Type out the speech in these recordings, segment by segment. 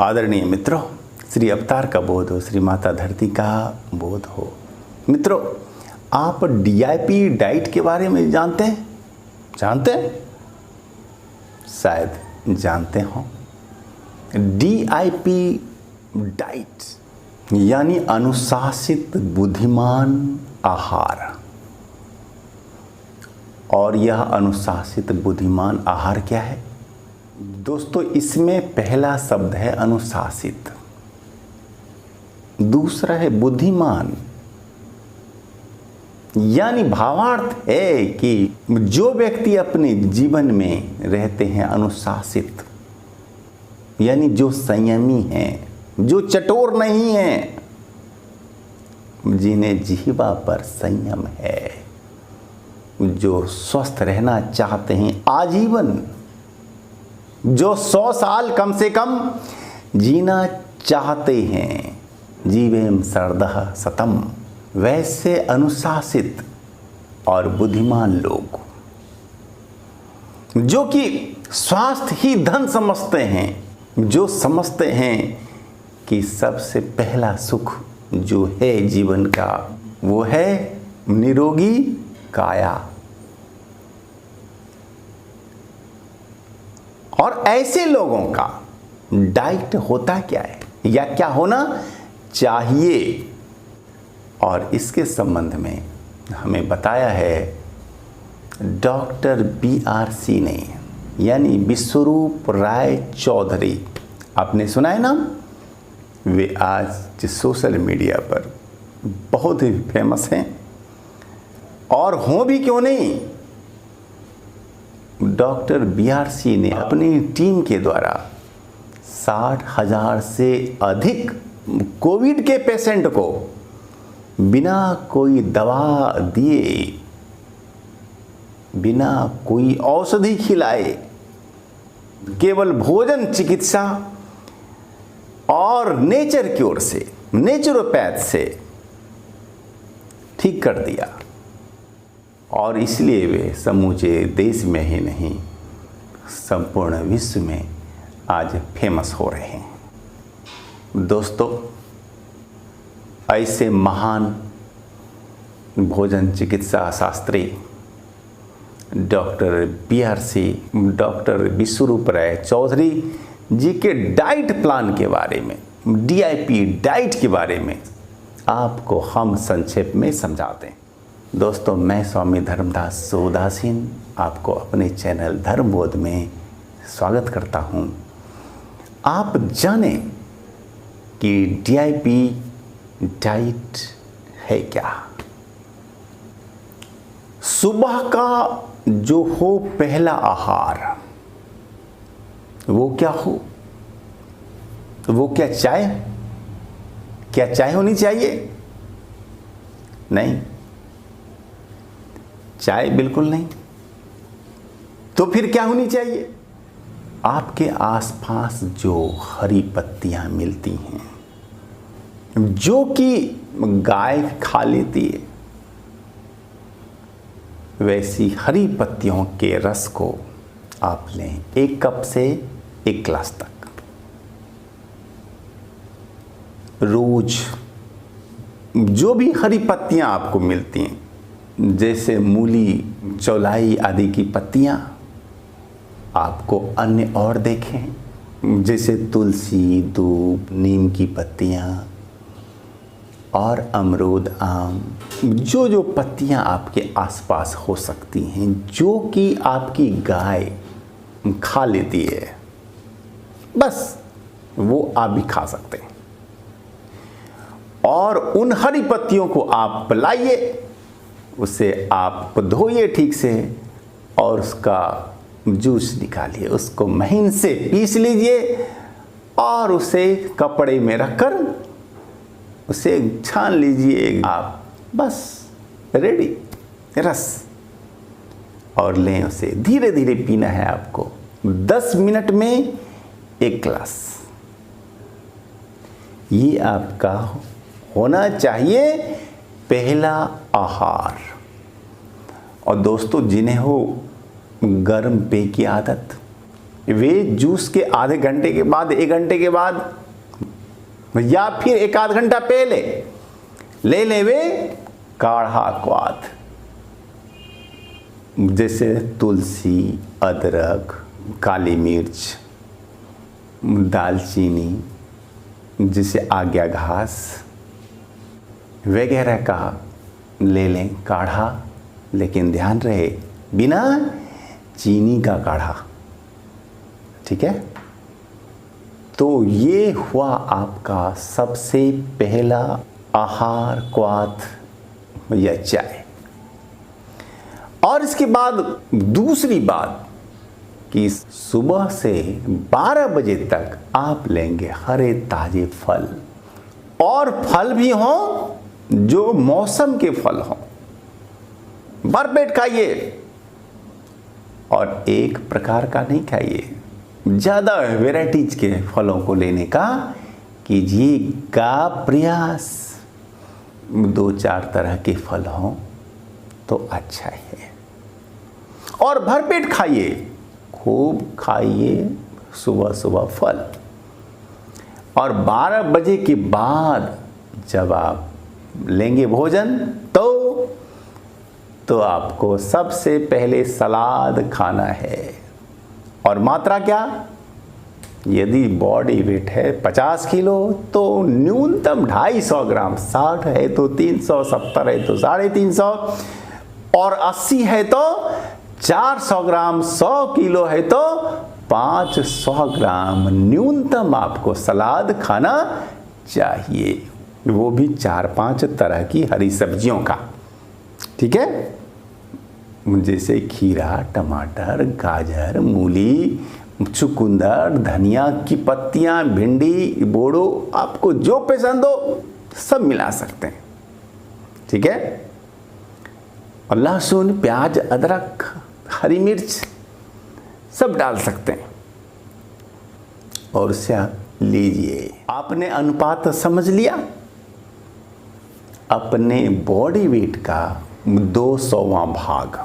आदरणीय मित्रों, श्री अवतार का बोध हो, श्री माता धरती का बोध हो। मित्रों, आप डीआईपी डाइट के बारे में जानते हैं? शायद जानते हो। डीआईपी डाइट यानी अनुशासित बुद्धिमान आहार। और यह अनुशासित बुद्धिमान आहार क्या है दोस्तों? इसमें पहला शब्द है अनुशासित, दूसरा है बुद्धिमान। यानी भावार्थ है कि जो व्यक्ति अपने जीवन में रहते हैं अनुशासित, यानी जो संयमी हैं, जो चटोर नहीं हैं, जिन्हें जिह्वा पर संयम है, जो स्वस्थ रहना चाहते हैं आजीवन, जो 100 साल कम से कम जीना चाहते हैं, जीवेम शरदः शतम, वैसे अनुशासित और बुद्धिमान लोग, जो कि स्वास्थ्य ही धन समझते हैं, जो समझते हैं कि सबसे पहला सुख जो है जीवन का वो है निरोगी काया। और ऐसे लोगों का डाइट होता क्या है या क्या होना चाहिए, और इसके संबंध में हमें बताया है डॉक्टर BRC ने, यानी विश्वरूप राय चौधरी। आपने सुना है नाम? वे आज सोशल मीडिया पर बहुत ही फेमस हैं, और हों भी क्यों नहीं। डॉक्टर BRC ने अपनी टीम के द्वारा 60,000 से अधिक कोविड के पेशेंट को बिना कोई दवा दिए, बिना कोई औषधि खिलाए, केवल भोजन चिकित्सा और नेचर क्योर से, नेचुरोपैथ से ठीक कर दिया। और इसलिए वे समूचे देश में ही नहीं, संपूर्ण विश्व में आज फेमस हो रहे हैं। दोस्तों, ऐसे महान भोजन चिकित्सा शास्त्री डॉक्टर BRC, डॉक्टर विश्वरूप राय चौधरी जी के डाइट प्लान के बारे में, DIP डाइट के बारे में आपको हम संक्षेप में समझाते हैं। दोस्तों, मैं स्वामी धर्मदास उदासीन आपको अपने चैनल धर्मबोध में स्वागत करता हूं। आप जानें कि DIP डाइट है क्या। सुबह का जो हो पहला आहार वो क्या हो? वो क्या चाय? क्या चाय होनी चाहिए? नहीं, चाय बिल्कुल नहीं। तो फिर क्या होनी चाहिए? आपके आसपास जो हरी पत्तियां मिलती हैं, जो कि गाय खा लेती है, वैसी हरी पत्तियों के रस को आप लें 1 कप से 1 गिलास तक रोज। जो भी हरी पत्तियां आपको मिलती हैं, जैसे मूली, चौलाई आदि की पत्तियां, आपको अन्य और देखें जैसे तुलसी, दूब, नीम की पत्तियां और अमरूद, आम, जो जो पत्तियां आपके आसपास हो सकती हैं, जो कि आपकी गाय खा लेती है, बस वो आप भी खा सकते हैं। और उन हरी पत्तियों को आप लाइए, उसे आप धोइए ठीक से और उसका जूस निकालिए, उसको महीन से पीस लीजिए और उसे कपड़े में रखकर उसे छान लीजिए आप, बस रेडी रस। और लें उसे, धीरे धीरे पीना है आपको, 10 मिनट में 1 गिलास। ये आपका होना चाहिए पहला आहार। और दोस्तों, जिन्हें हो गर्म पेय की आदत, वे जूस के आधे घंटे के बाद, 1 घंटे के बाद, या फिर 1 आध घंटा पहले ले ले वे काढ़ा क्वाथ, जैसे तुलसी, अदरक, काली मिर्च, दालचीनी, जैसे आज्ञा घास वगैरह का ले लें काढ़ा, लेकिन ध्यान रहे बिना चीनी का काढ़ा, ठीक है। तो ये हुआ आपका सबसे पहला आहार, क्वाथ या चाय। और इसके बाद दूसरी बात कि सुबह से 12 बजे तक आप लेंगे हरे ताजे फल, और फल भी हों जो मौसम के फल हों, भरपेट खाइए, और एक प्रकार का नहीं खाइए, ज़्यादा वेराइटीज के फलों को लेने का कीजिएगा प्रयास। 2-4 तरह के फल हों तो अच्छा है, और भरपेट खाइए, खूब खाइए सुबह सुबह फल। और 12 बजे के बाद जब आप लेंगे भोजन तो आपको सबसे पहले सलाद खाना है। और मात्रा क्या? यदि बॉडी वेट है 50 किलो तो न्यूनतम 250 ग्राम, 60 है तो 300, 70 है तो 350, और 80 है तो 400 ग्राम, 100 किलो है तो 500 ग्राम न्यूनतम आपको सलाद खाना चाहिए, वो भी 4-5 तरह की हरी सब्जियों का, ठीक है। जैसे खीरा, टमाटर, गाजर, मूली, चुकंदर, धनिया की पत्तियां, भिंडी, बोड़ो, आपको जो पसंद हो सब मिला सकते हैं, ठीक है। और लहसुन, प्याज, अदरक, हरी मिर्च सब डाल सकते हैं, और उससे आप लीजिए। आपने अनुपात समझ लिया, अपने बॉडी वेट का 200वां भाग,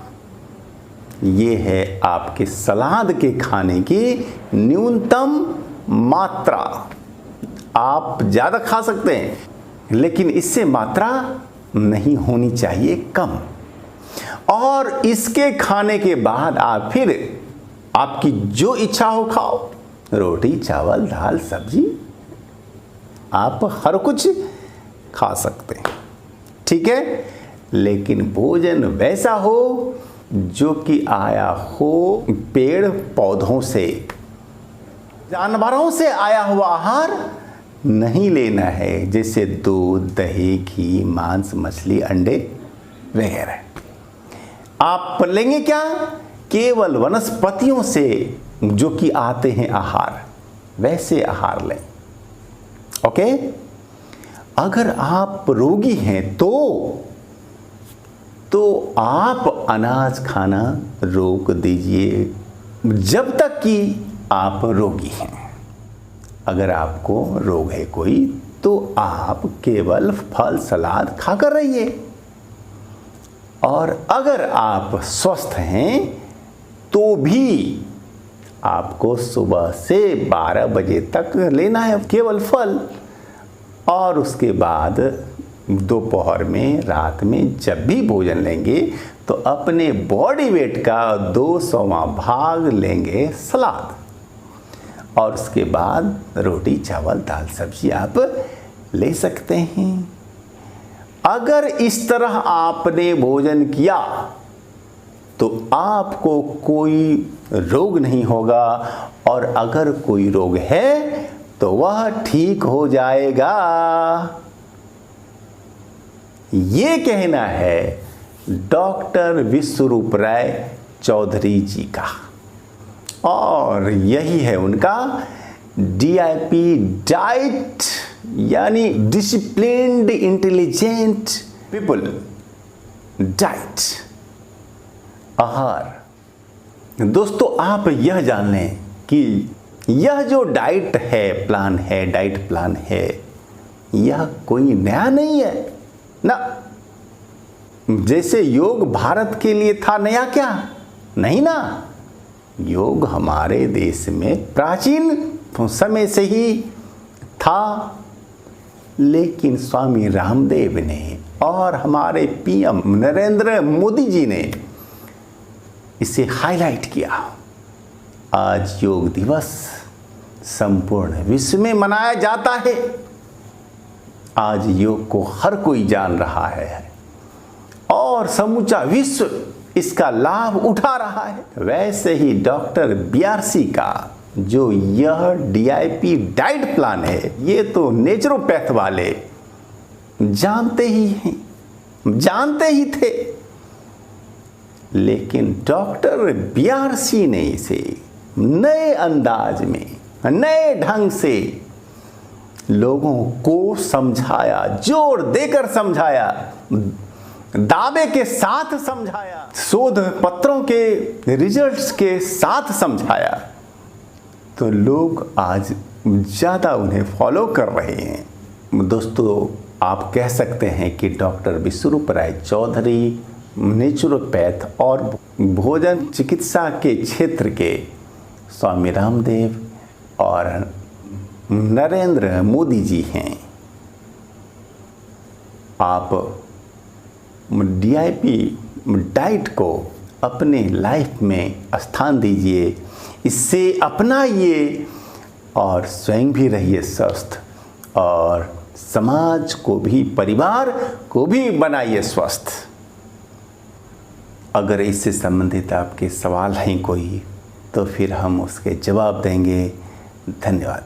ये है आपके सलाद के खाने की न्यूनतम मात्रा। आप ज़्यादा खा सकते हैं, लेकिन इससे मात्रा नहीं होनी चाहिए कम। और इसके खाने के बाद आप फिर आपकी जो इच्छा हो खाओ, रोटी, चावल, दाल, सब्जी, आप हर कुछ खा सकते हैं, ठीक है। लेकिन भोजन वैसा हो जो कि आया हो पेड़ पौधों से, जानवरों से आया हुआ आहार नहीं लेना है, जैसे दूध, दही, घी, मांस, मछली, अंडे वगैरह। आप लेंगे क्या? केवल वनस्पतियों से जो कि आते हैं आहार, वैसे आहार लें, ओके। अगर आप रोगी हैं तो आप अनाज खाना रोक दीजिए जब तक कि आप रोगी हैं। अगर आपको रोग है कोई तो आप केवल फल सलाद खाकर रहिए, और अगर आप स्वस्थ हैं तो भी आपको सुबह से 12 बजे तक लेना है केवल फल, और उसके बाद दोपहर में, रात में जब भी भोजन लेंगे तो अपने बॉडी वेट का 200वां भाग लेंगे सलाद, और उसके बाद रोटी, चावल, दाल, सब्जी आप ले सकते हैं। अगर इस तरह आपने भोजन किया तो आपको कोई रोग नहीं होगा, और अगर कोई रोग है तो वह ठीक हो जाएगा। ये कहना है डॉक्टर विश्वरूप राय चौधरी जी का, और यही है उनका DIP डाइट, यानी डिसिप्लिन्ड इंटेलिजेंट पीपल डाइट, आहार। दोस्तों, आप यह जान लें कि यह जो डाइट प्लान है, यह कोई नया नहीं है ना। जैसे योग भारत के लिए था, नया क्या? नहीं ना। योग हमारे देश में प्राचीन समय से ही था, लेकिन स्वामी रामदेव ने और हमारे पीएम नरेंद्र मोदी जी ने इसे हाईलाइट किया। आज योग दिवस संपूर्ण विश्व में मनाया जाता है। आज योग को हर कोई जान रहा है और समूचा विश्व इसका लाभ उठा रहा है। वैसे ही डॉक्टर बीआरसी का जो यह DIP डाइट प्लान है, ये तो नेचुरोपैथ वाले जानते ही थे, लेकिन डॉक्टर बीआरसी ने इसे नए अंदाज में, नए ढंग से लोगों को समझाया, जोर देकर समझाया, दावे के साथ समझाया, शोध पत्रों के रिजल्ट्स के साथ समझाया, तो लोग आज ज़्यादा उन्हें फॉलो कर रहे हैं। दोस्तों, आप कह सकते हैं कि डॉक्टर विश्वरूप राय चौधरी नेचुरोपैथ और भोजन चिकित्सा के क्षेत्र के स्वामी रामदेव और नरेंद्र मोदी जी हैं। आप DIP डाइट को अपने लाइफ में स्थान दीजिए, इससे अपनाइए और स्वयं भी रहिए स्वस्थ और समाज को भी, परिवार को भी बनाइए स्वस्थ। अगर इससे संबंधित आपके सवाल हैं कोई, तो फिर हम उसके जवाब देंगे। धन्यवाद।